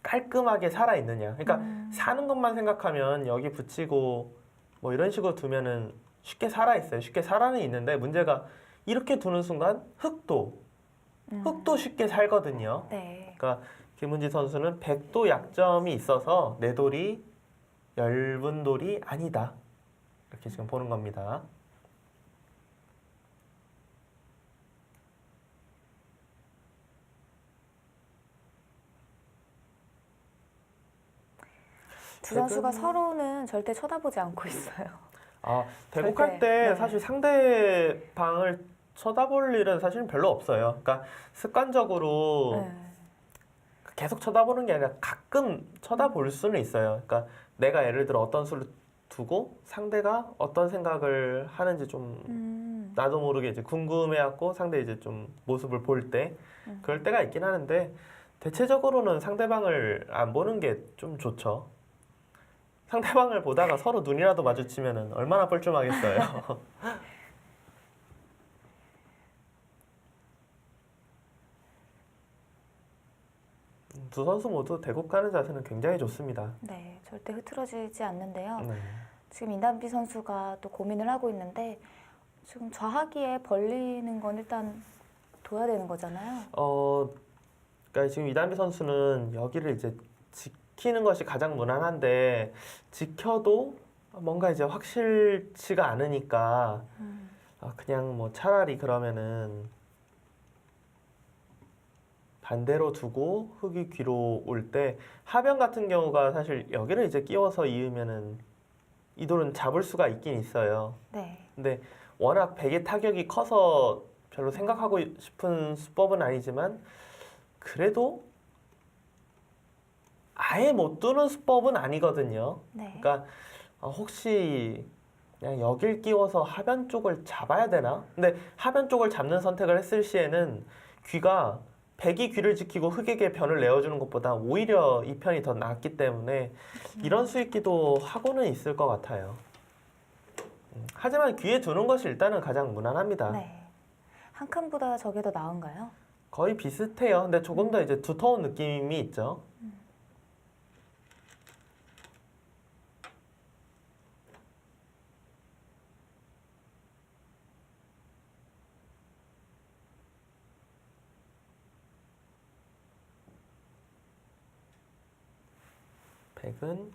깔끔하게 살아 있느냐. 그러니까 사는 것만 생각하면 여기 붙이고 뭐 이런 식으로 두면은 쉽게 살아 있어요. 쉽게 살아는 있는데, 문제가 이렇게 두는 순간 흙도 쉽게 살거든요. 네. 그러니까 김은지 선수는 100도 약점이 있어서 내 돌이 얇은 돌이 아니다. 이렇게 지금 보는 겁니다. 두 선수가 서로는 절대 쳐다보지 않고 있어요. 대국할 절대, 때 네. 사실 상대방을 쳐다볼 일은 사실은 별로 없어요. 그러니까 습관적으로 네. 계속 쳐다보는 게 아니라 가끔 쳐다볼 수는 있어요. 그러니까 내가 예를 들어 어떤 수를 두고 상대가 어떤 생각을 하는지 좀 나도 모르게 이제 궁금해하고 상대 이제 좀 모습을 볼 때 그럴 때가 있긴 하는데, 대체적으로는 상대방을 안 보는 게 좀 좋죠. 상대방을 보다가 서로 눈이라도 마주치면은 얼마나 뻘쭘하겠어요. 두 선수 모두 대국하는 자세는 굉장히 좋습니다. 네, 절대 흐트러지지 않는데요. 네. 지금 이단비 선수가 또 고민을 하고 있는데 지금 좌하기에 벌리는 건 일단 둬야 되는 거잖아요. 그러니까 지금 이단비 선수는 여기를 이제 지키는 것이 가장 무난한데, 지켜도 뭔가 이제 확실치가 않으니까 그냥 뭐 차라리 그러면은 반대로 두고 흙이 귀로 올 때, 하변 같은 경우가 사실 여기를 이제 끼워서 이으면은 이 돌은 잡을 수가 있긴 있어요. 네. 근데 워낙 백의 타격이 커서 별로 생각하고 싶은 수법은 아니지만, 그래도 아예 못 두는 수법은 아니거든요. 네. 그러니까 혹시 그냥 여길 끼워서 하변 쪽을 잡아야 되나? 근데 하변 쪽을 잡는 선택을 했을 시에는 귀가 백이 귀를 지키고 흑에게 변을 내어주는 것보다 오히려 이 편이 더 낫기 때문에 이런 수익기도 하고는 있을 것 같아요. 하지만 귀에 두는 것이 일단은 가장 무난합니다. 네. 한 칸보다 저게 더 나은가요? 거의 비슷해요. 근데 조금 더 이제 두터운 느낌이 있죠. 백은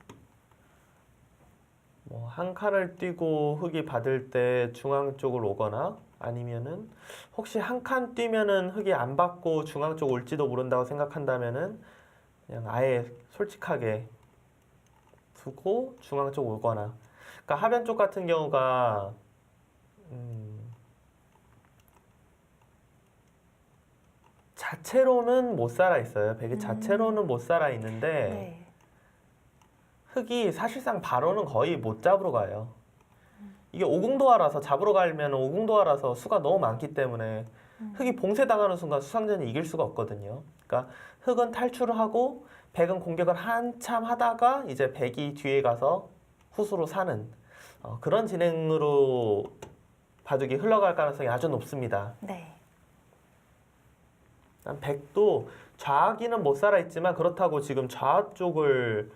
뭐 한 칸을 뛰고 흑이 받을 때 중앙 쪽을 오거나 아니면은 혹시 한 칸 뛰면은 흑이 안 받고 중앙 쪽 올지도 모른다고 생각한다면은 그냥 아예 솔직하게 두고 중앙 쪽 오거나. 그러니까 하변 쪽 같은 경우가 자체로는 못 살아 있어요. 백이 자체로는 못 살아 있는데 네. 흑이 사실상 바로는 거의 못 잡으러 가요. 이게 오공도하라서 잡으러 가려면 오공도하라서 수가 너무 많기 때문에 흑이 봉쇄당하는 순간 수상전이 이길 수가 없거든요. 그러니까 흑은 탈출을 하고 백은 공격을 한참 하다가 이제 백이 뒤에 가서 후수로 사는 그런 진행으로 바둑이 흘러갈 가능성이 아주 높습니다. 네. 백도 좌기는 못 살아 있지만 그렇다고 지금 좌 쪽을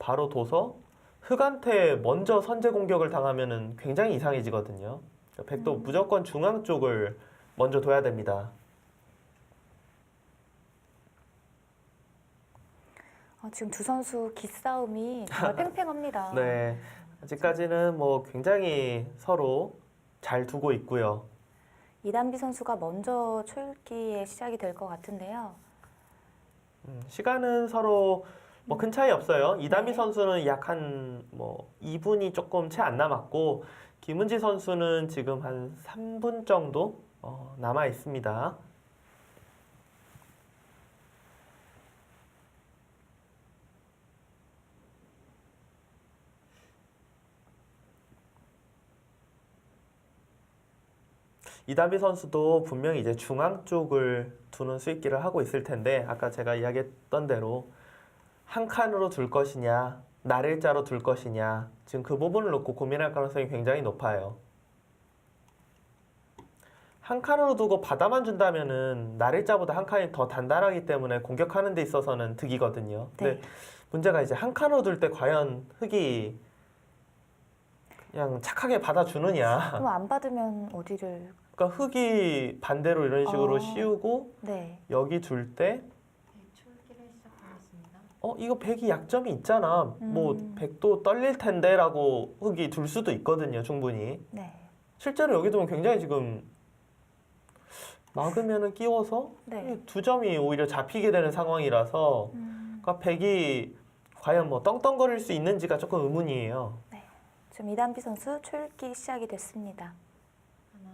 바로 둬서 흑한테 먼저 선제 공격을 당하면은 굉장히 이상해지거든요. 백도 무조건 중앙 쪽을 먼저 둬야 됩니다. 지금 두 선수 기싸움이 정말 팽팽합니다. 네, 아직까지는 뭐 굉장히 서로 잘 두고 있고요. 이단비 선수가 먼저 초읽기에 시작이 될 것 같은데요. 시간은 서로 뭐 큰 차이 없어요. 이단비 네. 선수는 약 한 뭐 2분이 조금 채 안 남았고 김은지 선수는 지금 한 3분 정도 남아 있습니다. 이단비 선수도 분명히 이제 중앙 쪽을 두는 수익기를 하고 있을 텐데 아까 제가 이야기했던 대로 한 칸으로 둘 것이냐 날일자로 둘 것이냐 지금 그 부분을 놓고 고민할 가능성이 굉장히 높아요. 한 칸으로 두고 바다만 준다면은 날일자보다 한 칸이 더 단단하기 때문에 공격하는 데 있어서는 득이거든요. 근데 네. 문제가 이제 한 칸으로 둘 때 과연 흑이 그냥 착하게 받아주느냐. 그럼 안 받으면 어디를? 그러니까 흑이 반대로 이런 식으로 아. 씌우고 네. 여기 둘 때 초읽기를 시작하겠습니다. 이거 백이 약점이 있잖아. 뭐 백도 떨릴 텐데라고 흑이 둘 수도 있거든요. 충분히. 네. 실제로 여기 두면 굉장히 지금 막으면은 끼워서 네. 이 두 점이 오히려 잡히게 되는 상황이라서 그러니까 백이 과연 뭐 떵떵거릴 수 있는지가 조금 의문이에요. 네. 지금 이단비 선수 초읽기 시작이 됐습니다. 하나,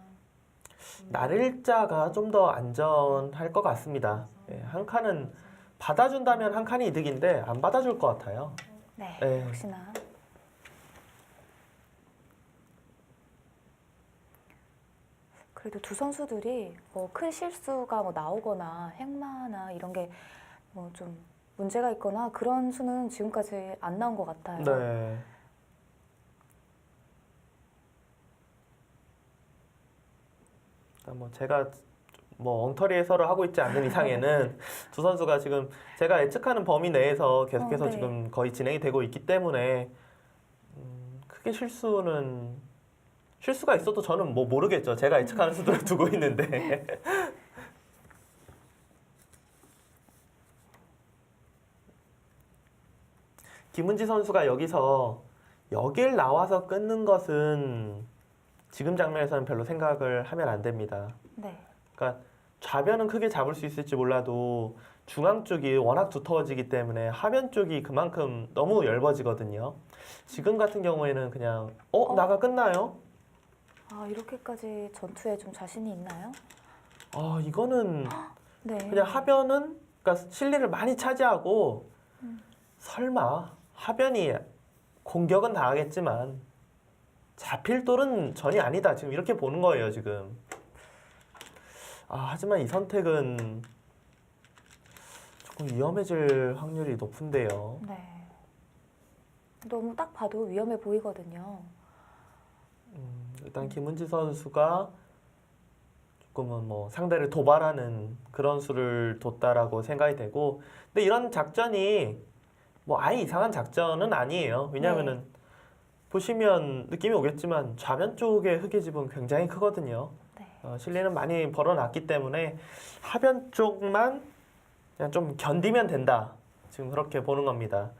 날일자가 좀 더 안전할 것 같습니다. 예, 한 칸은 받아준다면 한 칸이 이득인데 안 받아줄 것 같아요. 네. 네. 역시나. 그래도 두 선수들이 뭐 큰 실수가 뭐 나오거나 행마나 이런 게 뭐 좀 문제가 있거나 그런 수는 지금까지 안 나온 것 같아요. 네. 일단 뭐 제가 뭐 엉터리 해설을 하고 있지 않는 이상에는 두 선수가 지금 제가 예측하는 범위 내에서 계속해서 네. 지금 거의 진행이 되고 있기 때문에 크게 실수가 있어도 저는 뭐 모르겠죠. 제가 예측하는 수들을 두고 있는데. 김은지 선수가 여길 나와서 끊는 것은 지금 장면에서는 별로 생각을 하면 안 됩니다. 네. 그러니까 좌변은 크게 잡을 수 있을지 몰라도 중앙 쪽이 워낙 두터워지기 때문에 하변 쪽이 그만큼 너무 얇아지거든요. 지금 같은 경우에는 그냥 나가 끝나요? 아, 이렇게까지 전투에 좀 자신이 있나요? 이거는 네. 그냥 하변은 그러니까 실리를 많이 차지하고 설마 하변이 공격은 당하겠지만 잡힐 돌은 전이 아니다. 지금 이렇게 보는 거예요, 지금. 하지만 이 선택은 조금 위험해질 확률이 높은데요. 네. 너무 딱 봐도 위험해 보이거든요. 일단 김은지 선수가 조금은 뭐 상대를 도발하는 그런 수를 뒀다라고 생각이 되고, 근데 이런 작전이 뭐 아예 이상한 작전은 아니에요. 왜냐하면은 보시면 느낌이 오겠지만 좌변 쪽의 흑의 집은 굉장히 크거든요. 네. 실리는 많이 벌어놨기 때문에 하변 쪽만 그냥 좀 견디면 된다. 지금 그렇게 보는 겁니다.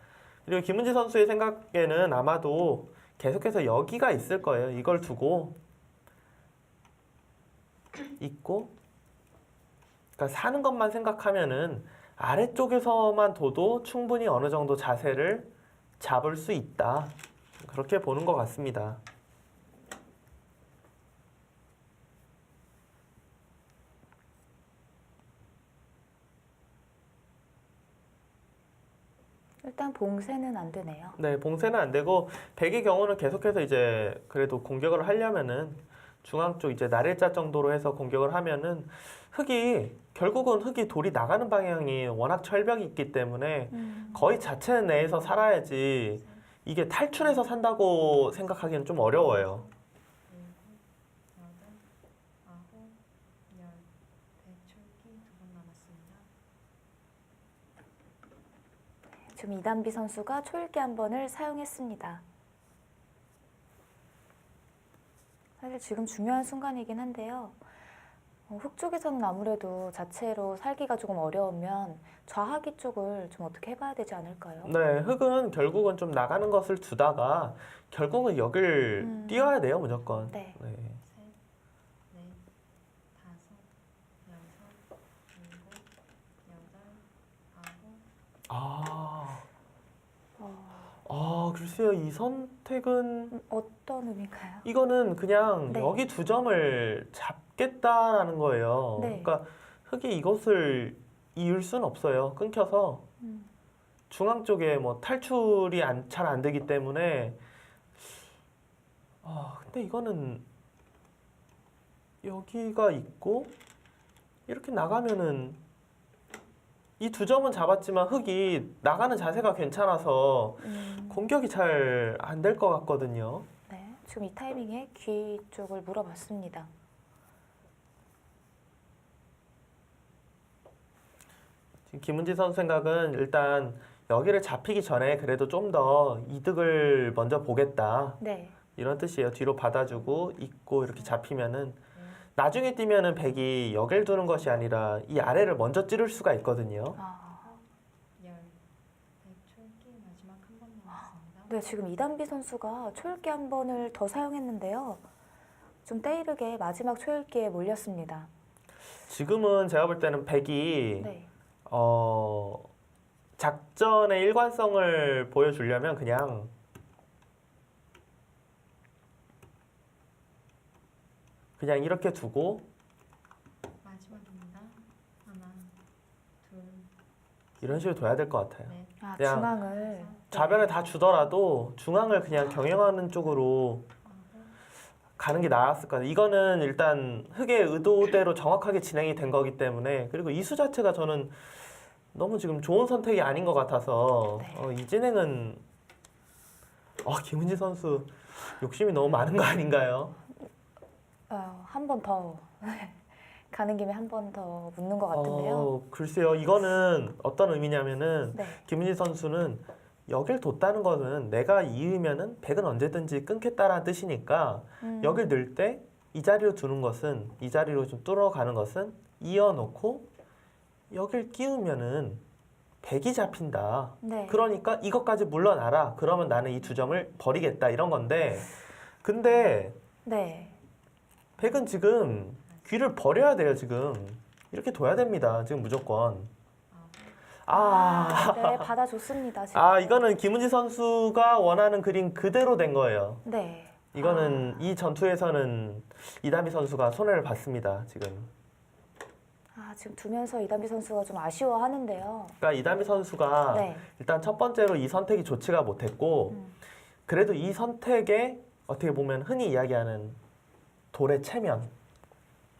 그리고 김은지 선수의 생각에는 아마도 계속해서 여기가 있을 거예요. 이걸 두고 있고, 그러니까 사는 것만 생각하면은 아래쪽에서만 둬도 충분히 어느 정도 자세를 잡을 수 있다. 그렇게 보는 것 같습니다. 일단 봉쇄는 안 되네요. 네, 봉쇄는 안 되고 백의 경우는 계속해서 이제 그래도 공격을 하려면은 중앙 쪽 이제 날일자 정도로 해서 공격을 하면은 결국은 흙이 돌이 나가는 방향이 워낙 철벽이 있기 때문에 거의 자체 내에서 살아야지 이게 탈출해서 산다고 생각하기는 좀 어려워요. 7, 8, 9, 10. 대출기 2번 남았습니다. 지금 이단비 선수가 초읽기 한 번을 사용했습니다. 사실 지금 중요한 순간이긴 한데요. 흙 쪽에서는 아무래도 자체로 살기가 조금 어려우면 좌하기 쪽을 좀 어떻게 해봐야 되지 않을까요? 네, 흙은 결국은 좀 나가는 것을 두다가 결국은 여길 뛰어야 돼요, 무조건. 네. 네. 3, 4, 5, 6, 7, 8, 9. 글쎄요, 이 선택은 어떤 의미인가요? 이거는 그냥 네. 여기 두 점을 잡겠다라는 거예요. 네. 그러니까 흙이 이것을 이을 수는 없어요. 끊겨서 중앙 쪽에 뭐 탈출이 잘 안 되기 때문에 근데 이거는 여기가 있고 이렇게 나가면은 이 두 점은 잡았지만 흙이 나가는 자세가 괜찮아서 공격이 잘 안 될 것 같거든요. 네, 지금 이 타이밍에 귀 쪽을 물어봤습니다. 지금 김은지 선수 생각은 일단 여기를 잡히기 전에 그래도 좀 더 이득을 먼저 보겠다. 네, 이런 뜻이에요. 뒤로 받아주고 있고 이렇게 잡히면은 나중에 뛰면은 백이 여길 두는 것이 아니라 이 아래를 먼저 찌를 수가 있거든요. 10. 대출기 마지막 한 번 남았습니다. 네, 지금 이단비 선수가 초읽기 한 번을 더 사용했는데요. 좀 때이르게 마지막 초읽기에 몰렸습니다. 지금은 제가 볼 때는 백이 네, 작전의 일관성을 보여주려면 그냥 이렇게 두고 마지막입니다. 하나, 둘, 이런 식으로 둬야 될 것 같아요. 넷, 그냥 중앙을 좌변을 다 주더라도 중앙을 그냥 경영하는 쪽으로 가는 게 나았을 것 같아요. 이거는 일단 흙의 의도대로 정확하게 진행이 된 거기 때문에 그리고 이수 자체가 저는 너무 지금 좋은 선택이 아닌 것 같아서 네. 이 진행은 김은지 선수 욕심이 너무 많은 거 아닌가요? 한 번 더 가는 김에 한 번 더 묻는 것 같은데요. 글쎄요. 이거는 어떤 의미냐면은 네, 김은지 선수는 여길 뒀다는 거는 내가 이으면은 백은 언제든지 끊겠다라는 뜻이니까 여길 넣을 때 이 자리로 두는 것은 이 자리로 좀 뚫어가는 것은 이어놓고 여길 끼우면은 백이 잡힌다. 네, 그러니까 이것까지 물러나라. 그러면 나는 이 두 점을 버리겠다 이런 건데 근데 네. 백은 지금 귀를 버려야 돼요. 지금 이렇게 둬야 됩니다. 지금 무조건. 네, 받아줬습니다. 지금. 이거는 김은지 선수가 원하는 그림 그대로 된 거예요. 네. 이거는 이 전투에서는 이다미 선수가 손해를 봤습니다. 지금. 지금 두면서 이단비 선수가 좀 아쉬워하는데요. 그러니까 이다미 선수가 네, 일단 첫 번째로 이 선택이 좋지가 못했고 그래도 이 선택에 어떻게 보면 흔히 이야기하는 돌의 체면,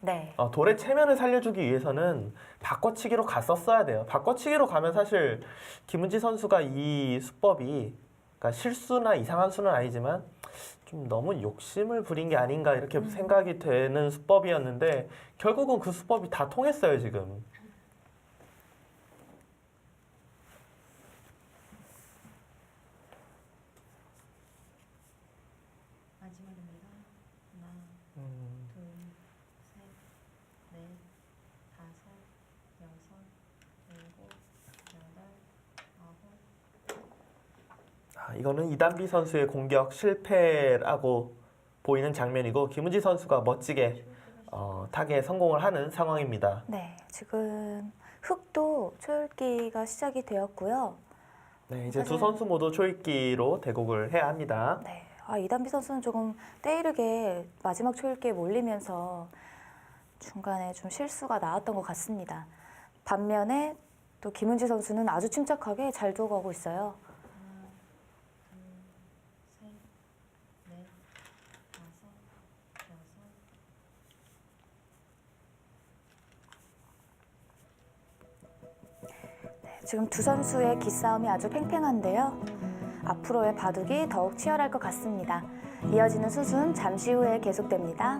네, 돌의 체면을 살려주기 위해서는 바꿔치기로 갔었어야 돼요. 바꿔치기로 가면 사실 김은지 선수가 이 수법이 그러니까 실수나 이상한 수는 아니지만 좀 너무 욕심을 부린 게 아닌가 이렇게 생각이 되는 수법이었는데 결국은 그 수법이 다 통했어요 지금. 마지막입니다. 하나, 둘, 셋, 넷, 다섯, 여섯, 일곱, 여덟, 아홉. 이거는 이단비 선수의 공격 실패라고 보이는 장면이고 김은지 선수가 멋지게 타겟 성공을 하는 상황입니다. 네, 지금 흑도 초읽기가 시작이 되었고요. 네, 이제 두 사실- 선수 모두 초읽기로 대국을 해야 합니다. 네, 이단비 선수는 조금 때이르게 마지막 초읽기에 몰리면서 중간에 좀 실수가 나왔던 것 같습니다. 반면에 또 김은지 선수는 아주 침착하게 잘 두어가고 있어요. 하나, 둘, 셋, 넷, 다섯, 여섯. 지금 두 선수의 기싸움이 아주 팽팽한데요. 앞으로의 바둑이 더욱 치열할 것 같습니다. 이어지는 수순 잠시 후에 계속됩니다.